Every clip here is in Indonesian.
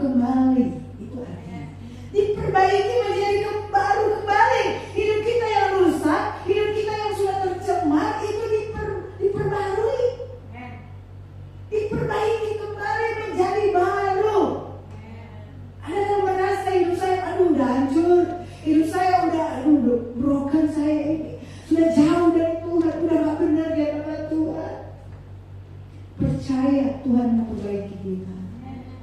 kembali. Itu artinya diperbaiki menjadi baru kembali. Hidup kita yang rusak, hidup kita yang sudah tercemar itu diperbarui, diperbaiki kembali menjadi baru. Ada yang merasa hidup saya udah hancur, hidup saya udah broken, saya ini sudah jauh dari Tuhan, udah gak benar di hadapan Tuhan. Percaya Tuhan memperbaiki kita.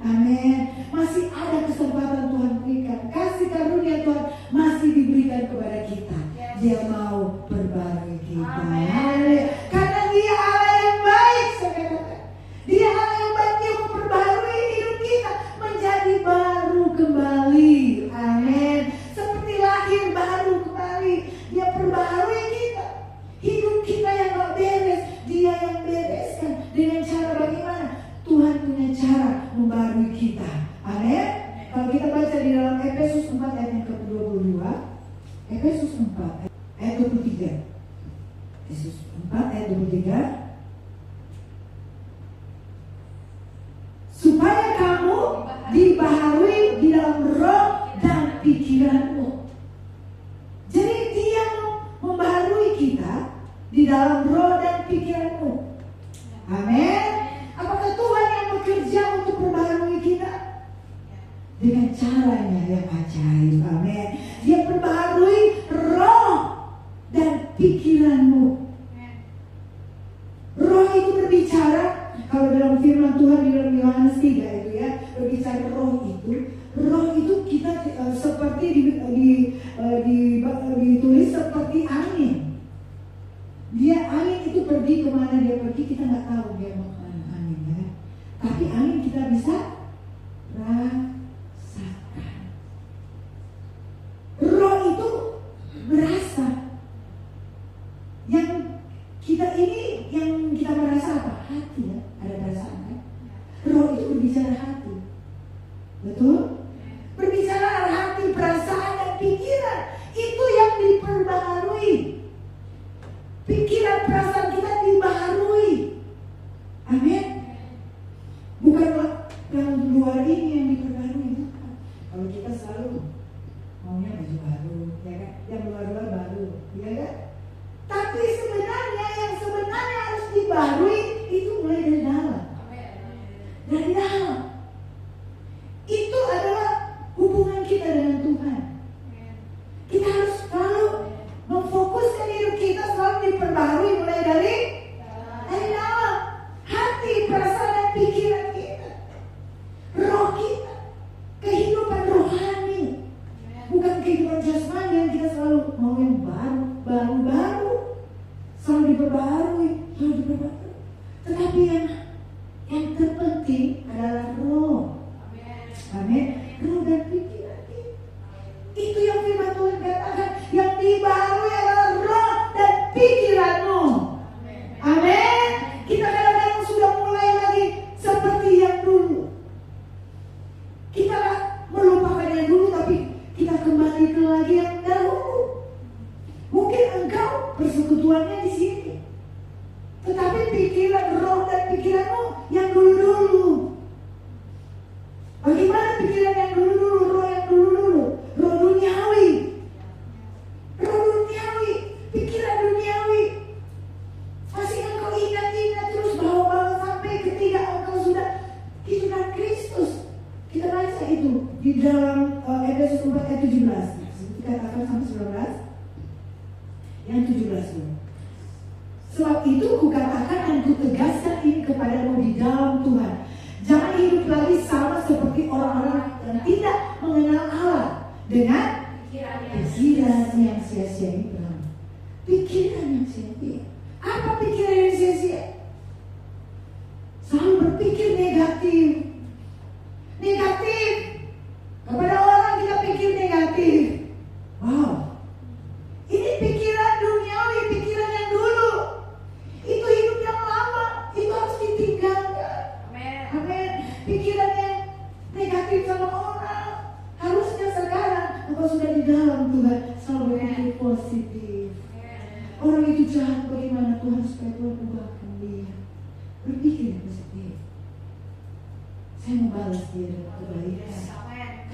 Amin. Masih ada kesempatan Tuhan berikan. Kasih karunia Tuhan masih diberikan kepada kita. Dia mau perbarui kita. Amin. Karena Dia Allah yang baik, saya katakan. Dia Allah yang baik, Dia memperbarui hidup kita menjadi baru kembali. Amin. Seperti lahir baru kembali. Dia perbarui kita. Hidup kita yang gak beres, Dia yang bereskan. Dengan cara bagaimana? Tuhan punya cara membarui kita. Amin. Kalau kita baca di dalam Efesus 4 ayat yang ke-22, Efesus 4 ayat 23. Efesus 4 ayat 23. Supaya kamu dibaharui di dalam roh dan pikiranmu. Jadi Dia membaharui kita di dalam roh dan pikiranmu. Amin. Apakah Tuhan yang bekerja untuk membaharui kita? Dengan caranya yang ajaib. Amin. Dia perbaharui roh dan pikiranmu. Roh itu berbicara. Kalau dalam firman Tuhan di dalam Yohanes 3 itu ya, berbicara roh itu kita seperti ditulis seperti angin. Dia angin itu pergi kemana dia pergi, kita nggak tahu dia mau kemana angin ya. Tapi angin kita bisa rasakan. Roh itu berasa. Yang kita ini, yang kita merasa apa? Hati ya, ada perasaan kan? Roh itu berbicara hati. Betul? Berbicara hati, perasaan dan pikiran. Itu yang diperbaharui. Pikiran perasaan kita dibaharui. Amin. Bukan yang luar ini yang diperbarui. Bukan. Kalau kita selalu maunya baju baru, ya kan? Yang luar-luar baru, ya kan? Tapi sebenarnya yang sebenarnya harus dibarui itu mulai dari dalam. Dari dalam. Itu adalah hubungan kita dengan Tuhan. Kita harus selalu memfokuskan hidup kita selalu diperbarui mulai dari dalam. Hati, perasaan dan pikiran kita, roh kita, kehidupan rohani. Bukan kehidupan jasmani yang kita selalu mau yang baru, selalu diperbarui. Tetapi yang terpenting adalah roh. Amin. Roh dan pikiran kita. Itu yang firman Tuhan katakan, yang dibaharui adalah roh dan pikiranmu. Amin. Kita kadang-kadang sudah mulai lagi seperti yang dulu. Kita melupakan yang dulu, tapi kita kembali ke lagi yang dahulu. Mungkin engkau persekutuannya di sini, tetapi pikiran, roh dan pikiranmu yang dulu-dulu. Bagaimana pikiran yang dulu-dulu, roh yang dulu-dulu? Roh duniawi. Roh duniawi, pikiran duniawi. Masih engkau ingat-ingat terus bawa-bawa sampai ketika engkau sudah hidup dengan Kristus. Kita baca itu di dalam Efesus 4 ayat 17. Dikatakan sampai 19. Yang 17 dulu. Sebab itu kukatakan dan kutegaskan ini kepadamu di dalam Tuhan. Jangan hidup lagi sama seperti orang-orang yang tidak mengenal Allah dengan pikiran yang sia-sia itu. Pikiran yang sia-sia. Apa pikiran yang sia-sia? Selalu berpikir negatif. Negatif. Kepada orang kita pikir negatif. Wow. Ini pikiran duniawi, pikiran yang dulu. Itu hidup yang lama. Itu harus ditinggalkan. Amin. Pikiran yang negatif sama orang. Harusnya sekarang engkau sudah di dalam Tuhan, selalu berpikir positif. Orang itu jahat, bagaimana Tuhan supaya Tuhan ubahkan dia. Berpikir positif. Saya mau balas dia dengan kebaikan.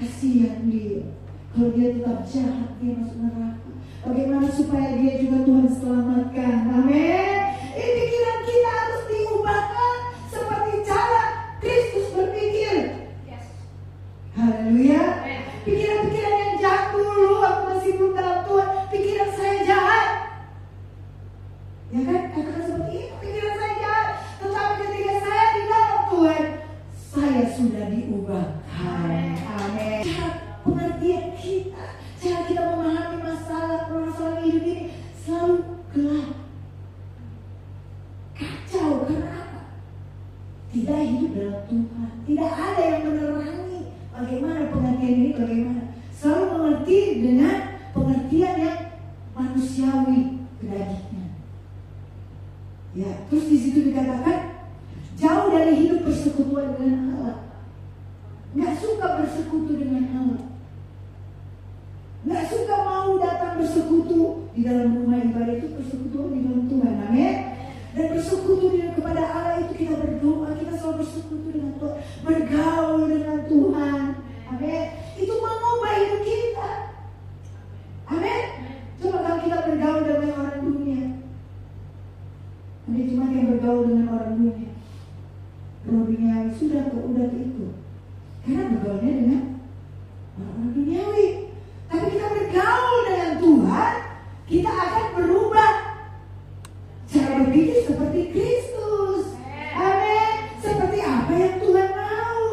Kasihan dia. Kalau dia tetap jahat, dia masuk neraka. Bagaimana supaya dia juga Tuhan selamatkan? Amin. Ini pikiran kita harus diubahkan seperti cara Kristus berpikir. Haleluya. Pikiran-pikiran yang jahat dulu, aku masih belum dalam Tuhan, pikiran saya jahat. Ya kan? Katakan seperti itu, pikiran saya jahat. Tetapi ketika saya di dalam Tuhan, saya sudah diubahkan. Amin. Cara pengertian kita, cara kita memahami masalah hidup ini selalu gelap, kacau. Karena apa? Tidak hidup dalam Tuhan. Tidak ada yang menerangi bagaimana pengertian ini, bagaimana. Selalu mengerti dengan pengertian yang manusiawi, kedagingan. Ya, terus di situ dikatakan jauh dari hidup persekutuan dengan Allah. Nggak suka bersekutu dengan Allah. Nggak suka mau datang bersekutu di dalam rumah ibadah, itu persekutuan di dalam Tuhan. Amin. Dan bersekutu kepada Allah itu kita berdoa, kita selalu bersekutu dengan Tuhan, bergaul dengan Tuhan. Amin. Itu mengubah hidup kita. Amin. Coba kalau kita bergaul dengan orang dunia. Ada cuma yang bergaul dengan orang dunia. Roh duniawi sudah ke itu. Karena bergaulnya dengan orang duniawi. Tapi kita bergaul dengan Tuhan, kita akan berubah cara berpikir seperti Kristus. Amin. Seperti apa yang Tuhan mau.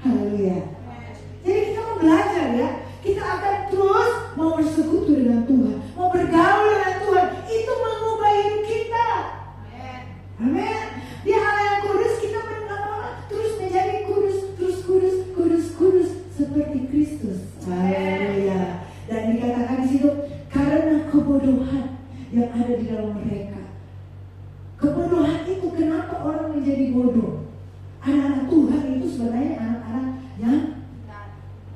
Haleluya. Jadi kita mau belajar ya. Kita akan terus mau bersekutu dengan Tuhan, mau bergaul dengan Tuhan. Itu mengubah hidup kita. Amin. Dia Allah yang kudus, kita terus menjadi kudus seperti Kristus. Haleluya. Dan dikatakan di situ karena kebodohan yang ada di dalam mereka. Kebodohan itu kenapa orang menjadi bodoh? Anak-anak Tuhan itu sebenarnya anak-anak yang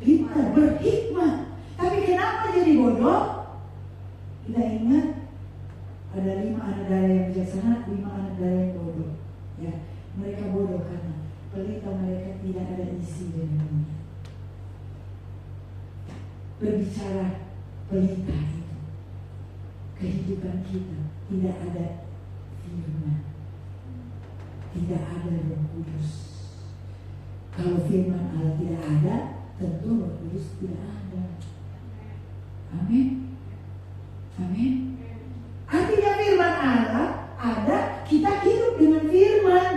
pintar, berhikmat. Tapi kenapa jadi bodoh? Kita ingat ada 5 anak dara yang bijaksana, 5 anak dara yang bodoh. Ya, mereka bodoh karena pelita mereka tidak ada isi dengannya. Berbicara pelita itu, kehidupan kita tidak ada firman, tidak ada Roh Kudus. Kalau firman Allah tidak ada, tentu Roh Kudus tidak ada. Amin. Amin. Artinya firman Allah ada, kita hidup dengan firman.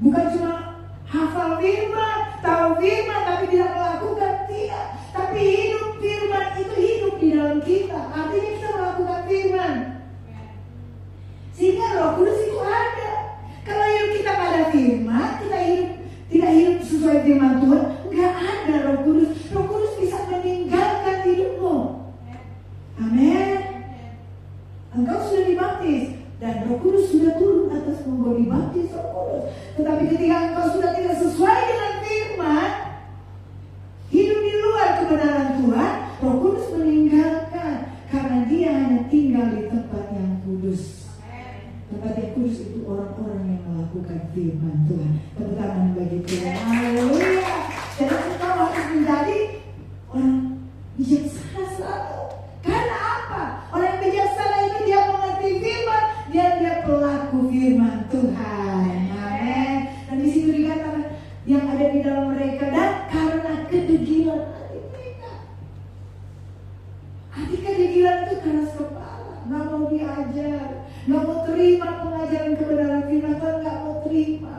Bukan cuma hafal firman, tahu firman tapi tidak melakukan, tidak. Tapi hidup firman itu hidup di dalam kita. Artinya kita melakukan firman. Sehingga Roh Kudus itu ada. Kalau hidup kita pada firman, kita hidup tidak hidup sesuai firman Tuhan, nggak ada Roh Kudus. Roh Kudus bisa meninggalkan hidupmu. Amin. Engkau sudah dibaptis dan Roh Kudus sudah turun atas engkau, dibaptis Roh Kudus. Tetapi ketika engkau sudah tidak sesuai dengan firman, hidup di luar kebenaran Tuhan, Roh Kudus meninggalkan karena dia hanya tinggal di tempat yang kudus. Tempat yang kudus itu orang-orang yang melakukan firman Tuhan. Tepuk tangan bagi Tuhan. Haleluya. Jadi engkau harus menjadi orang bijaksana selalu. Karena apa? Orang bijaksana itu dia mengerti firman, dia pelaku firman Tuhan. Amin. Dan di situ dikatakan yang ada di dalam mereka dan karena kedegilan hati mereka. Hati kedegilan itu keras kepala, nggak mau diajar, nggak mau terima pengajaran kebenaran firman Tuhan, nggak mau terima.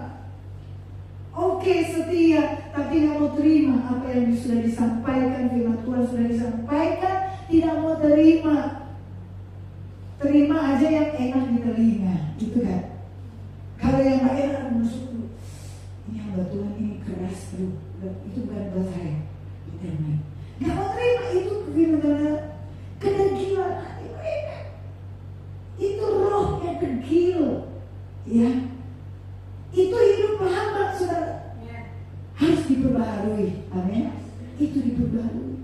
Oke, setia, tapi nggak mau terima apa yang sudah disampaikan, firman Tuhan sudah disampaikan, tidak mau terima. Terima aja yang enak di telinga, gitu kan? Kalau yang gak enak masuk dulu. Ini hamba Tuhan ini keras tuh, itu bukan buat saya. Gak mau terima itu firman kedegilan hati mereka. Itu roh yang degil, ya. Itu hidup hamba saudara. Harus diperbaharui, amin. Itu diperbaharui.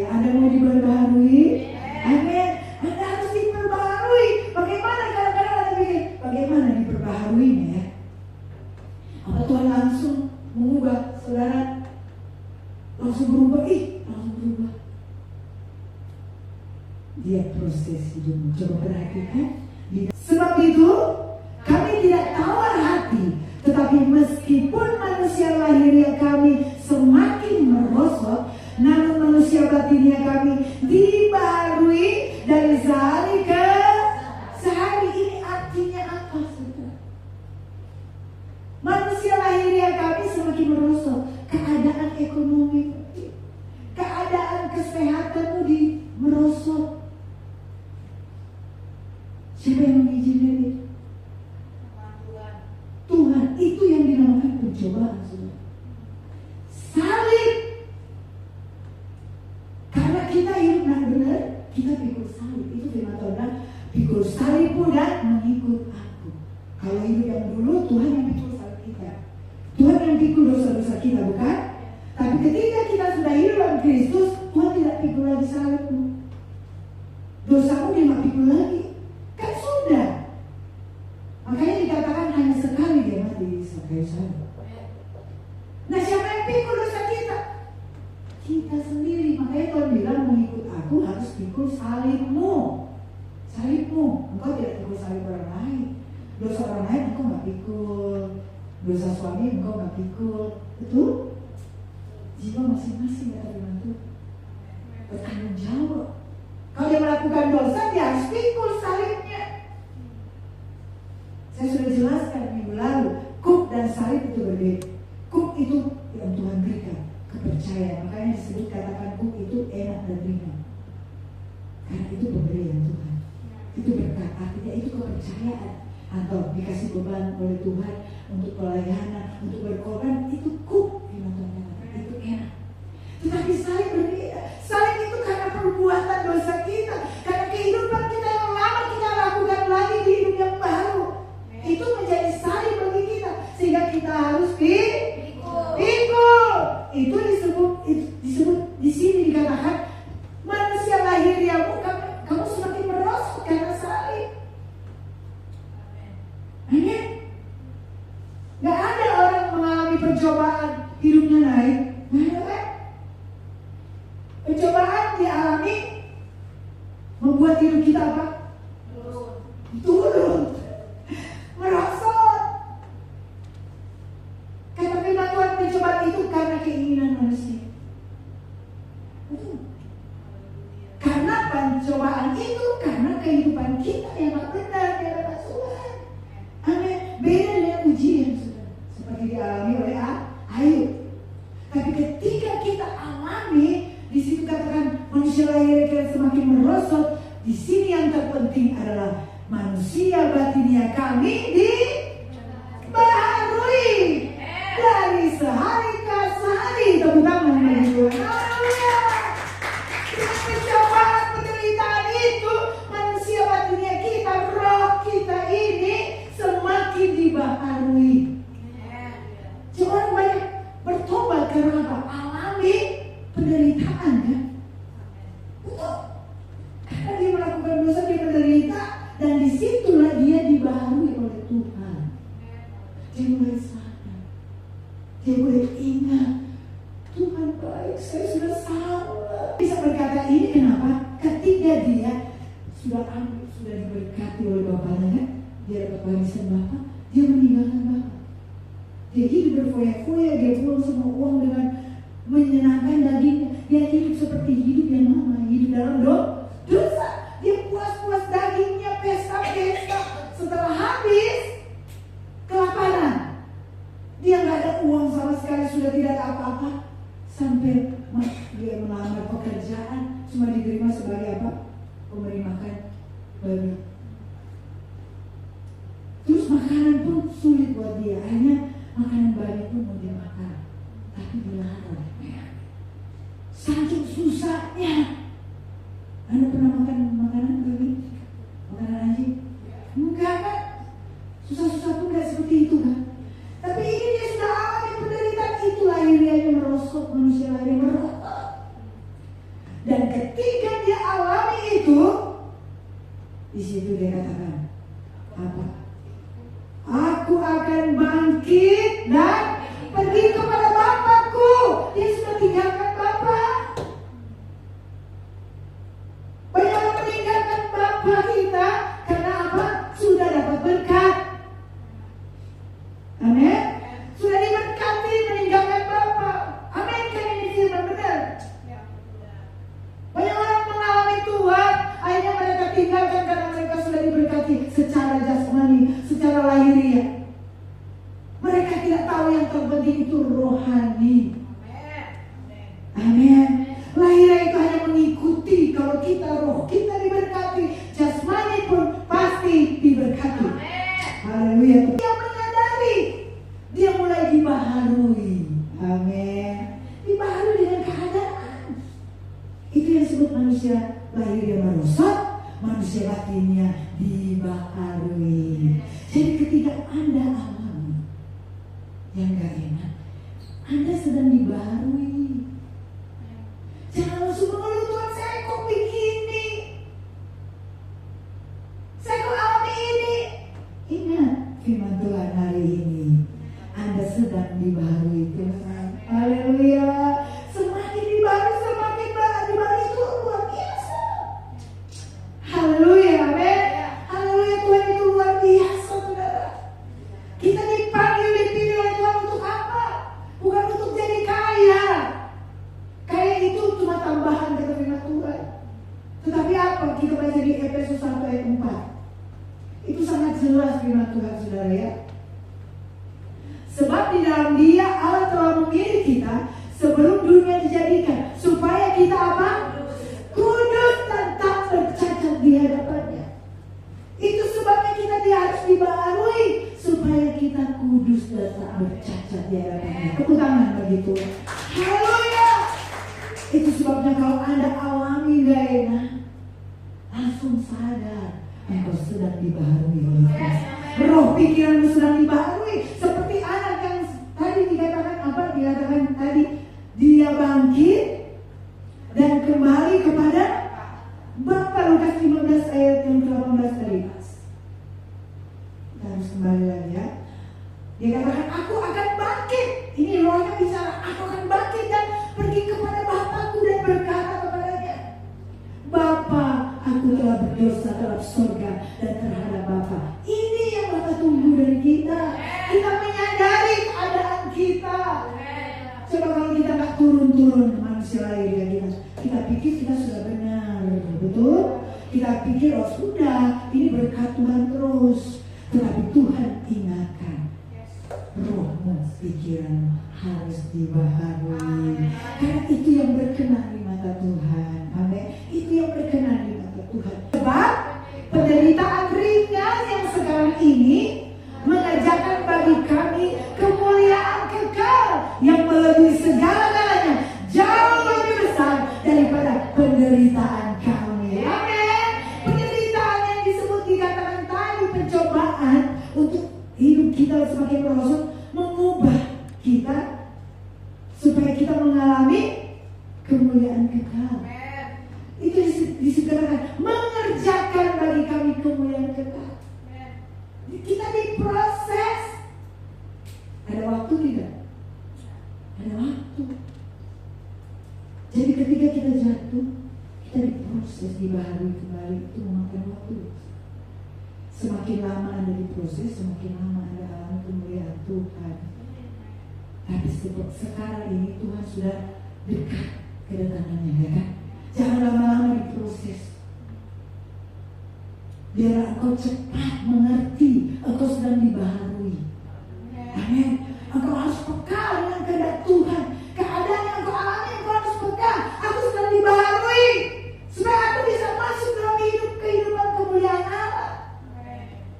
Anda mau diperbaharui? Amin. Anda harus diperbaharui. Bagaimana kadang-kadang Anda pikir, bagaimana diperbaharuinya ya? Dia proses hidupmu. Coba perhatikan. Sebab itu kami tidak tawar hati, tetapi meskipun manusia lahiriah kami semakin merosot, namun manusia batiniah kami dibaharui dari sehari ke sehari. Ini artinya apa, saudara? Manusia lahiriah kami semakin merosot. Keadaan ekonomi, keadaan kesehatanmu di merosot. Siapa yang mengizinkan itu? Tuhan. Itu yang dinamakan percobaan, saudara. Salib. Karena kita hidup benar, kita pikul salib. Itu firman Tuhan, pikul salibmu dan mengikut aku. Kalau hidup yang dulu, Tuhan yang pikul salib kita. Tuhan yang pikul dosa-dosa kita, bukan? Tapi ketika kita sudah hidup dalam Kristus, Tuhan tidak pikul lagi salibmu. Dosamu dia nggak pikul lagi. Kan sudah. Makanya dikatakan hanya sekali dia mati di kayu salib. Nah, siapa yang pikul dosa kita? Kita sendiri. Makanya Tuhan bilang, mengikut aku harus pikul salibmu. Salibmu. Engkau tidak pikul salib orang lain. Dosa orang lain engkau nggak pikul. Dosa suami engkau nggak pikul. Betul? Jiwa masing-masing kata Tuhan itu bertanggung jawab. Kalau dia melakukan dosa, dia harus pikul salibnya. Saya sudah jelaskan minggu lalu, kuk dan salib itu berbeda. Kuk itu yang Tuhan berikan, kepercayaan. Makanya disebut katakan kuk itu enak dan ringan. Karena itu pemberian Tuhan. Itu berkat, artinya itu kepercayaan. Atau dikasih beban oleh Tuhan untuk pelayanan, untuk berkorban, itu kuk. Itu enak. Tetapi salib berbeda. Salib itu karena perbuatan dosa kita, karena kehidupan kita yang lama kita lakukan lagi di hidup yang baru. Itu menjadi salib bagi kita, sehingga kita harus pikul. Itu disebut di sini dikatakan manusia lahiriahmu kamu semakin merosot karena salib. Amin. Gak ada orang mengalami percobaan hidupnya naik. Nggak ada. Percobaan dialami membuat hidup kita apa? Turun. Merosot. Kata firman Tuhan, percobaan itu karena keinginan manusia. Karena pencobaan itu karena kehidupan kita yang tak benar di hadapan Tuhan. Amin. Beda dengan ujian, saudara. Seperti dialami oleh Ayub. Tapi ketika kita alami, di situ katakan manusia lahir kita semakin merosot. Di sini yang terpenting adalah manusia batiniah kami dibaharui dari sehari ke sehari. Tepuk tangan bagi Tuhan. Haleluya. Dengan percobaan penderitaan itu, manusia batiniah kita, roh kita ini semakin dibaharui. Orang banyak bertobat karena apa? Alami penderitaan, kan? Betul. Karena dia melakukan dosa, dia menderita, dan disitulah dia dibaharui oleh Tuhan. Dia mulai sadar, dia mulai ingat, Tuhan baik, saya sudah salah. Bisa berkata ini kenapa? Ketika dia sudah diberkati oleh bapaknya, kan? Dia dapat warisan bapak, dia meninggalkan bapak. Dia hidup berfoya-foya, dia pulang semua uang dengan menyenangkan dagingnya. Dia hidup seperti hidup yang lama, hidup dalam dosa. Dia puas-puas dagingnya, pesta-pesta. Setelah habis, kelaparan. Dia nggak ada uang sama sekali, sudah tidak ada apa-apa. Sampai dia melamar pekerjaan, cuma diterima sebagai apa? Pemberi makan baru. Terus makanan pun sulit buat dia. Akhirnya makanan bayi pun mau dia makan, tapi dilarang. Saking susahnya. Anda pernah makan makanan bayi? Makanan anjing? Enggak kan? Susah-susah pun gak seperti itu kan? Tapi ini dia sudah alami penderitaan itu, lahiriahnya merosot, manusia lahirnya merosot. Dan ketika dia alami itu, di situ dia katakan apa? Aku akan bangkit dan pergi kepada Bapakku. Dia sudah tinggalkan Bapak. Banyak orang merosot, manusia batinnya dibaharui. Jadi ketika Anda alami yang gak enak, Anda sedang dibaharui. Jangan langsung mengeluh, Tuhan saya kok begini, saya kok alami ini. Ingat firman Tuhan hari ini, Anda sedang dibaharui Tuhan. Haleluya. Semakin dibaharui, semakin dibaharui itu luar biasa. Haleluya, amin. Haleluya, Tuhan itu luar biasa, saudara. Kita dipanggil, dipilih oleh Tuhan untuk apa? Bukan untuk jadi kaya. Kaya itu cuma tambahan kata firman Tuhan. Tetapi apa? Kita baca di Efesus 1 ayat 4. Itu sangat jelas firman Tuhan, saudara ya. Sebab di dalam Dia Allah telah memilih kita sebelum dunia dijadikan, supaya kita apa? Kudus dan tak bercacat di hadapannya. Itu sebabnya kita harus dibaharui supaya kita kudus dan tak bercacat di hadapannya. Tepuk tangan bagi Tuhan. Haleluya. Itu sebabnya kalau Anda alami gak enak, langsung sadar engkau sedang dibaharui oleh Tuhan. Roh pikiranmu sedang dibaharui. Seperti anak yang tadi dikatakan apa? Dikatakan tadi dia bangkit dan kembali kepada Bapa. Lukas 15 ayat yang ke-18 tadi. Kita harus kembali lagi ya. Dia katakan aku akan bangkit. Ini rohnya bicara, aku akan bangkit dan pergi kepada Bapakku dan berkata kepadanya, Bapa, aku telah berdosa terhadap surga dan terhadap Bapa. Ini yang Bapa tunggu dari kita. Kita menyadari keadaan kita. Coba kalau kita gak turun-turun manusia lain ya, kita pikir kita sudah benar, betul? Kita pikir oh sudah, ini berkat Tuhan terus. Tetapi Tuhan ingatkan, rohmu, pikiran harus dibaharui. Karena itu yang berkenan di mata Tuhan. Amin. Itu yang berkenan di mata Tuhan. Sebab penderitaan ringan yang sekarang ini mengerjakan bagi kami kemuliaan kekal yang melebihi segala-galanya, jauh lebih besar daripada penderitaan kami. Amin. Penderitaan yang disebut dikatakan tadi pencobaan untuk hidup kita semakin merosot, mengubah kita supaya kita mengalami kemuliaan kekal. Itu disebutkan mengerjakan bagi kami kemuliaan kekal. Kita diproses. Ada waktu tidak? Ada waktu. Jadi ketika kita jatuh, kita diproses, dibaharui kembali. Itu memakan waktu. Semakin lama Anda diproses, semakin lama Anda alami kemuliaan Tuhan. Tapi sekarang ini Tuhan sudah dekat kedatangannya, ya kan? Jangan lama-lama diproses. Biar engkau cepat mengerti engkau sedang dibaharui. Amin. Engkau harus peka dengan kehendak Tuhan. Keadaan yang engkau alami, engkau harus peka. Aku sedang dibaharui supaya aku bisa masuk dalam kehidupan kemuliaan Allah.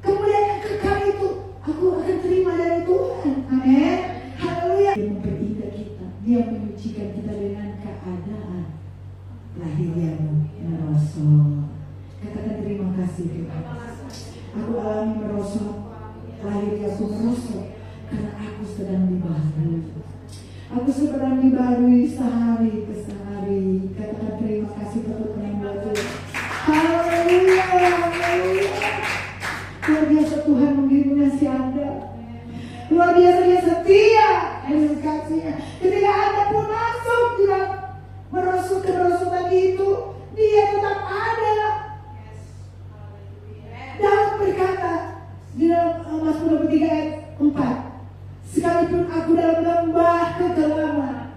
Kemuliaan yang kekal itu aku akan terima dari Tuhan. Amin. Haleluya. Dia memperindah kita. Dia menyucikan kita dengan keadaan lahiriamu merosot. Katakan terima kasih Tuhan. Aku alami merosot, lahiriaku merosot karena aku sedang dibaharui. Aku sedang dibaharui sehari ke sehari. Katakan terima kasih untuk penyembah Tuhan. Haleluya, haleluya. Luar biasa Tuhan memberi kasih Anda. Luar biasa Dia setia dengan kasih-Nya. Ketika Anda pun masuk di dalam merosot kemerosotan itu, Dia tetap ada. Daud berkata di dalam Mazmur 23 ayat 4, sekalipun aku dalam lembah kekelaman,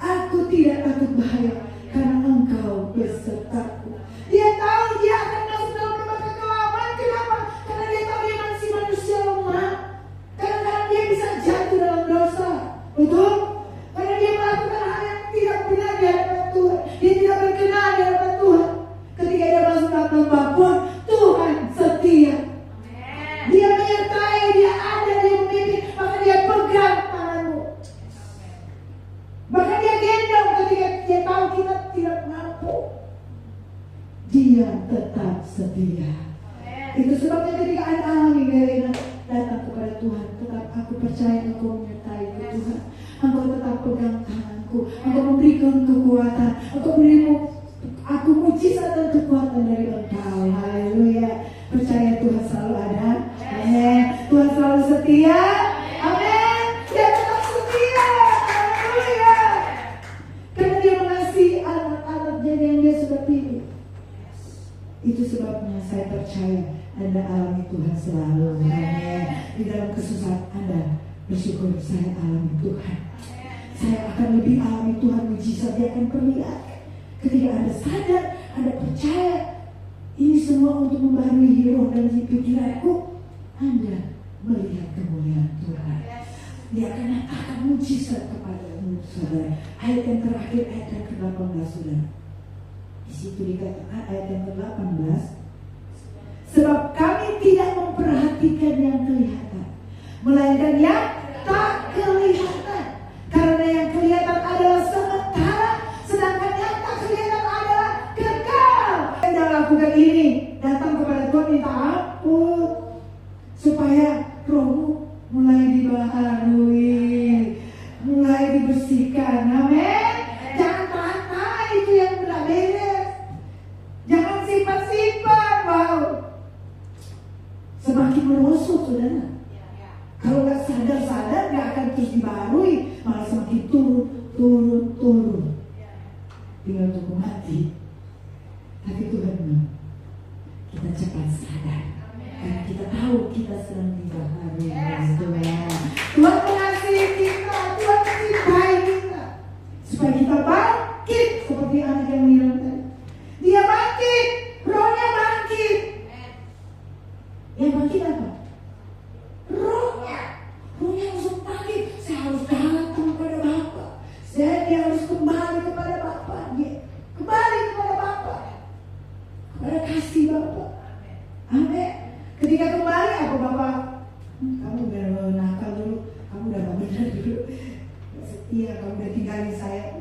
aku tidak takut bahaya karena Engkau besertaku. Dia tahu dia akan masuk dalam lembah kekelaman. Kenapa? Karena dia tahu dia masih manusia lemah. Karena dia bisa jatuh dalam dosa. Betul? Karena dia melakukan hal yang tidak benar di hadapan Tuhan. Dia tidak berkenan di hadapan Tuhan. Ketika dia masuk dalam lembah pun Tuhan setia. Dia menyertai, dia ada, dia memimpin. Maka dia pegang tanganmu. tetap setia. Itu sebabnya ketika Anda alami Melina datang kepada Tuhan, tetap aku percaya Engkau menyertaiku Tuhan. Engkau tetap pegang tanganku, Engkau memberikan kekuatan, Engkau berimu aku mujizat dan kekuatan dari Engkau. Haleluya. Percaya Tuhan selalu ada. Amin. Tuhan selalu setia. Amin. Dia tetap setia. Haleluya. Karena dia mengasihi anak-anaknya yang dia sudah pilih. Itu sebabnya saya percaya Anda alami Tuhan selalu. Amin. Di dalam kesusahan Anda bersyukur, saya alami Tuhan. Saya akan lebih alami Tuhan, mujizat dia akan perlihatkan. Ketika Anda sadar, Anda percaya ini semua untuk membaharui roh dan pikiranku, Anda melihat kemuliaan Tuhan. Dia akan nyatakan mujizat kepadamu, saudara. Ayat yang terakhir, ayat yang ke-18, saudara. Di situ dikatakan ayat yang ke-18, sebab kami tidak memperhatikan yang kelihatan, melainkan yang tak kelihatan. Karena yang kelihatan adalah sementara, sedangkan yang tak kelihatan adalah kekal. Anda lakukan ini, datang kepada Tuhan minta ampun, supaya rohmu mulai dibaharui, mulai dibersihkan. Amin. Jangan tahan itu yang tidak beres. Jangan simpan-simpan. Wow. Semakin merosot, saudara. Kalau nggak sadar-sadar, nggak akan terus dibaharui, malah semakin turun. Tinggal tunggu mati. Tapi Tuhan mau kita cepat sadar, karena kita tahu kita sedang dibaharui. Tuhan mengasihi kita, Tuhan mencintai kita, supaya kita bangkit seperti anak yang bilang tadi. Dia bangkit, rohnya bangkit. Yang bangkit apa? Rohnya langsung bangkit. Saya harus datang kepada Bapa. Dia harus kembali kepada Bapa. Kembali kepada Bapa, kepada kasih Bapa. Amin. Ketika kembali, apa Bapak? Kamu udah nakal dulu, kamu udah gak benar dulu, gak setia, kamu udah tinggalin saya.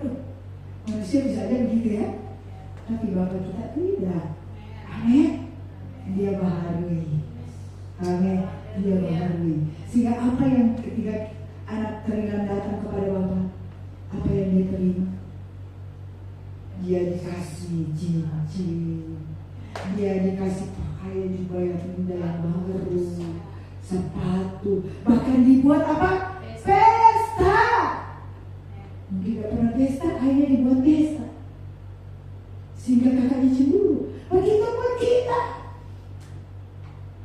Manusia bisa aja begitu ya. Tapi Bapak kita tidak. Amin. Dia baharui. Amin. Dia baharui. Sehingga apa yang ketika anak teringan datang kepada Bapak, apa yang dia terima? Dia dikasih cincin, dia dikasih pakaian juga yang indah yang baru, sepatu, bahkan dibuat apa? Pesta. Mungkin gak pernah pesta, akhirnya dibuat pesta, sehingga kakaknya cemburu. Begitu pun kita,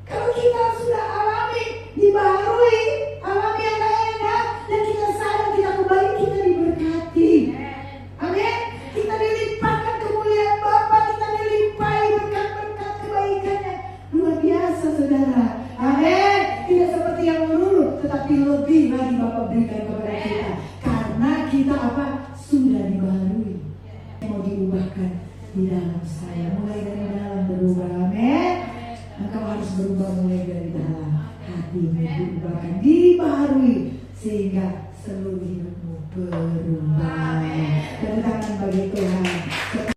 kalau kita sudah alami, dibaharui, alami yang enak, dan kita sadar kita kembali, kita diberkati. Amin. Kita dilimpahkan kemuliaan Bapa, kita dilimpahi berkat-berkat kebaikannya luar biasa, saudara. Amin. Tidak seperti yang dulu, tetapi lebih lagi Bapa berikan kepada kita, karena kita apa? Sudah dibaharui. Mau diubahkan di dalam saya, mulai dari dalam berubah. Amin. Engkau harus berubah mulai dari dalam hatimu, diubahkan, dibaharui, sehingga seluruh hidupmu berubah. Tepuk tangan bagi Tuhan.